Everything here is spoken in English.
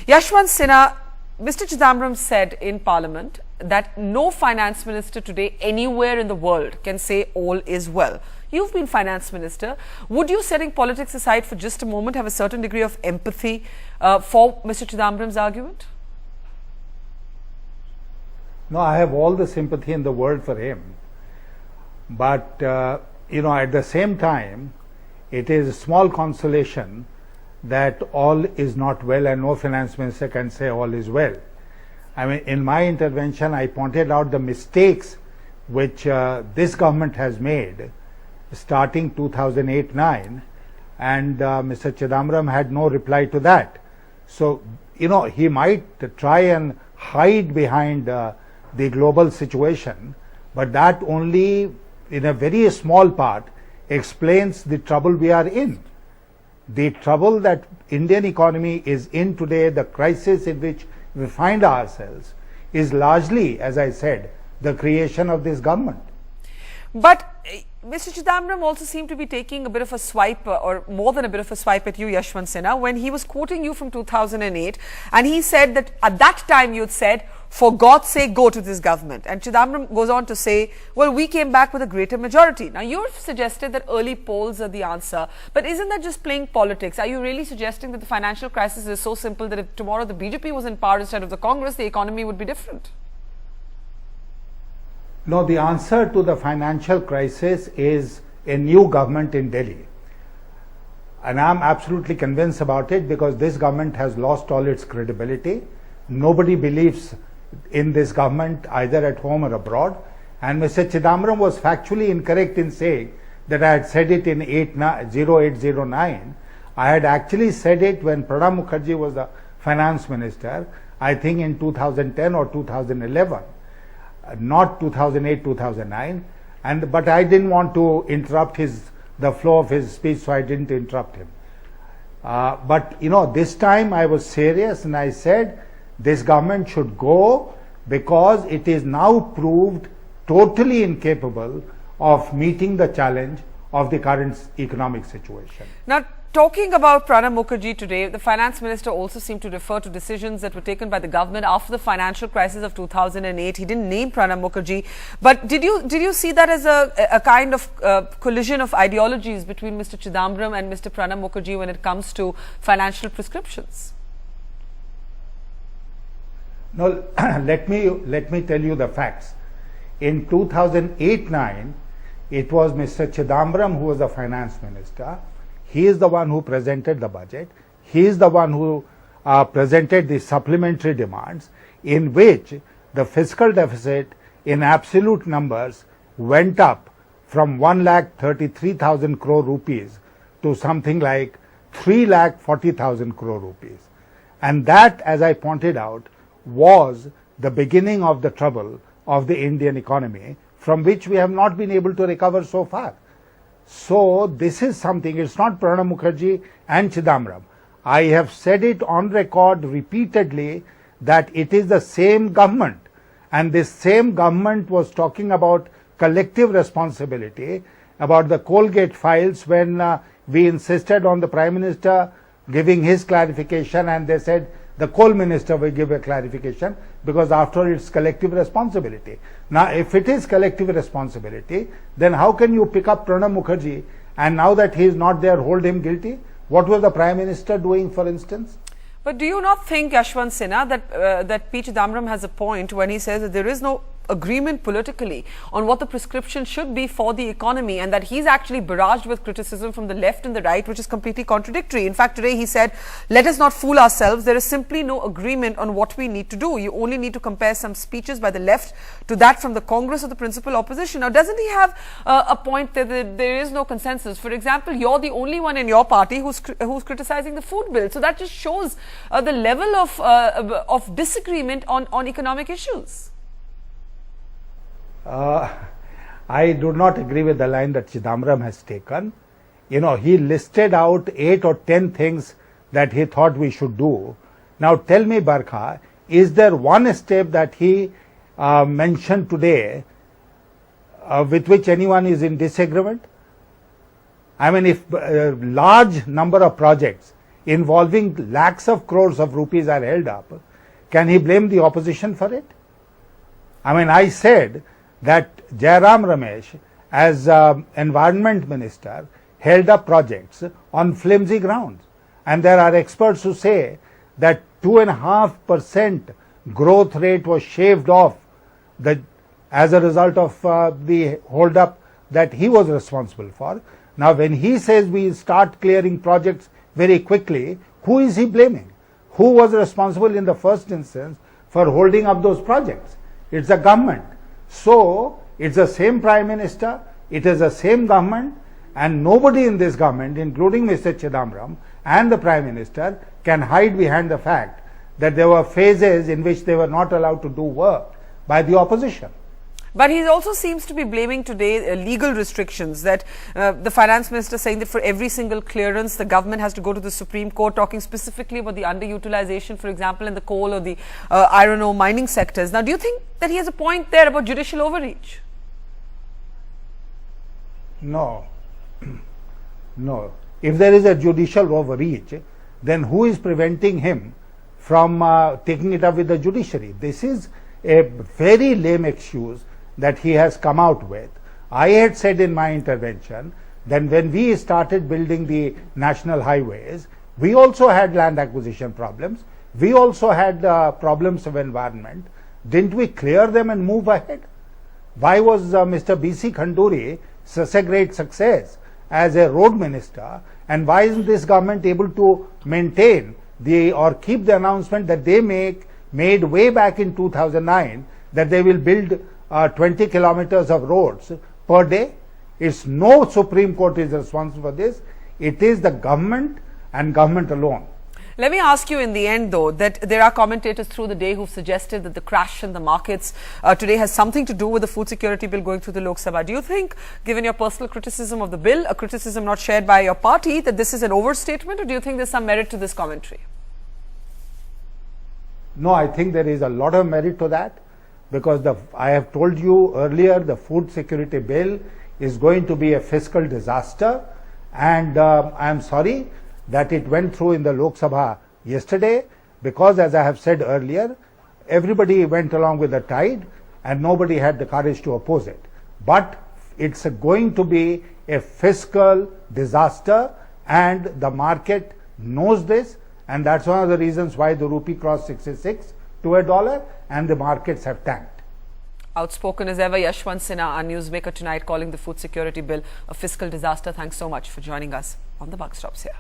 Yashwant Sinha, Mr. Chidambaram said in Parliament that no finance minister today anywhere in the world can say all is well. You've been finance minister. Would you, setting politics aside for just a moment, have a certain degree of empathy for Mr. Chidambaram's argument? No, I have all the sympathy in the world for him. But, at the same time, it is a small consolation that all is not well and no finance minister can say all is well. I mean, in my intervention, I pointed out the mistakes which this government has made starting 2008-9, and Mr. Chidambaram had no reply to that. So, he might try and hide behind the global situation, but that only in a very small part explains the trouble we are in. The trouble that Indian economy is in today, the crisis in which we find ourselves, is largely, as I said, the creation of this government. But Mr. Chidambaram also seemed to be taking a bit of a swipe, or more than a bit of a swipe at you, Yashwant Sinha, when he was quoting you from 2008, and he said that at that time you had said, for God's sake, go to this government. And Chidambaram goes on to say, well, we came back with a greater majority. Now, you've suggested that early polls are the answer, but isn't that just playing politics? Are you really suggesting that the financial crisis is so simple that if tomorrow the BJP was in power instead of the Congress, the economy would be different? No, the answer to the financial crisis is a new government in Delhi. And I'm absolutely convinced about it because this government has lost all its credibility. Nobody believes in this government either at home or abroad. And Mr. Chidambaram was factually incorrect in saying that I had said it in 0809. I had actually said it when Pranab Mukherjee was the finance minister, I think in 2010 or 2011. Not 2008, 2009, but I didn't want to interrupt the flow of his speech, so I didn't interrupt him. But this time I was serious and I said this government should go because it is now proved totally incapable of meeting the challenge of the current economic situation. Now, talking about Pranab Mukherjee today, the finance minister also seemed to refer to decisions that were taken by the government after the financial crisis of 2008. He didn't name Pranab Mukherjee, but did you see that as a kind of collision of ideologies between Mr. Chidambaram and Mr. Pranab Mukherjee when it comes to financial prescriptions? No, let me tell you the facts. In 2008-9, it was Mr. Chidambaram who was the finance minister. He is the one who presented the budget. He is the one who presented the supplementary demands in which the fiscal deficit in absolute numbers went up from 1,33,000 crore rupees to something like 3,40,000 crore rupees. And that, as I pointed out, was the beginning of the trouble of the Indian economy from which we have not been able to recover so far. So this is something, it's not Pranab Mukherjee and Chidambaram. I have said it on record repeatedly that it is the same government, and this same government was talking about collective responsibility, about the Colgate files when we insisted on the Prime Minister giving his clarification, and they said the coal minister will give a clarification because after all it's collective responsibility. Now if it is collective responsibility, then how can you pick up Pranab Mukherjee and now that he is not there hold him guilty? What was the Prime Minister doing, for instance? But do you not think, Yashwant Sinha, that P. Chidambaram has a point when he says that there is no agreement politically on what the prescription should be for the economy, and that he's actually barraged with criticism from the left and the right, which is completely contradictory. In fact, today he said, let us not fool ourselves. There is simply no agreement on what we need to do. You only need to compare some speeches by the left to that from the Congress or the principal opposition. Now, doesn't he have a point that there is no consensus? For example, you're the only one in your party who's criticizing the food bill. So that just shows the level of disagreement on economic issues. I do not agree with the line that Chidambaram has taken. He listed out 8 or 10 things that he thought we should do. Now tell me, Barkha, is there one step that he mentioned today with which anyone is in disagreement? I mean, if a large number of projects involving lakhs of crores of rupees are held up, can he blame the opposition for it? I mean, I said that Jairam Ramesh, as environment minister, held up projects on flimsy grounds. And there are experts who say that 2.5% growth rate was shaved off as a result of the hold up that he was responsible for. Now, when he says we start clearing projects very quickly, who is he blaming? Who was responsible in the first instance for holding up those projects? It's the government. So, it's the same Prime Minister, it is the same government, and nobody in this government, including Mr. Chidambaram and the Prime Minister, can hide behind the fact that there were phases in which they were not allowed to do work by the opposition. But he also seems to be blaming today legal restrictions, that the finance minister saying that for every single clearance the government has to go to the Supreme Court, talking specifically about the underutilization, for example, in the coal or the iron ore mining sectors. Now, do you think that he has a point there about judicial overreach? No. No. If there is a judicial overreach, then who is preventing him from taking it up with the judiciary? This is a very lame excuse that he has come out with. I had said in my intervention that when we started building the national highways, we also had land acquisition problems. We also had problems of environment. Didn't we clear them and move ahead? Why was Mr. B.C. Khanduri such a great success as a road minister, and why isn't this government able to maintain or keep the announcement that they made way back in 2009 that they will build 20 kilometers of roads per day? It's no Supreme Court is responsible for this. It is the government and government alone. Let me ask you in the end, though, that there are commentators through the day who've suggested that the crash in the markets today has something to do with the food security bill going through the Lok Sabha. Do you think, given your personal criticism of the bill, a criticism not shared by your party, that this is an overstatement, or do you think there's some merit to this commentary? No, I think there is a lot of merit to that, because I have told you earlier, the food security bill is going to be a fiscal disaster, and I am sorry that it went through in the Lok Sabha yesterday, because, as I have said earlier, everybody went along with the tide and nobody had the courage to oppose it. But it's going to be a fiscal disaster, and the market knows this, and that's one of the reasons why the rupee crossed 66 to $1 and the markets have tanked. Outspoken as ever, Yashwant Sinha, our newsmaker tonight, calling the food security bill a fiscal disaster. Thanks so much for joining us on the Buck Stops here.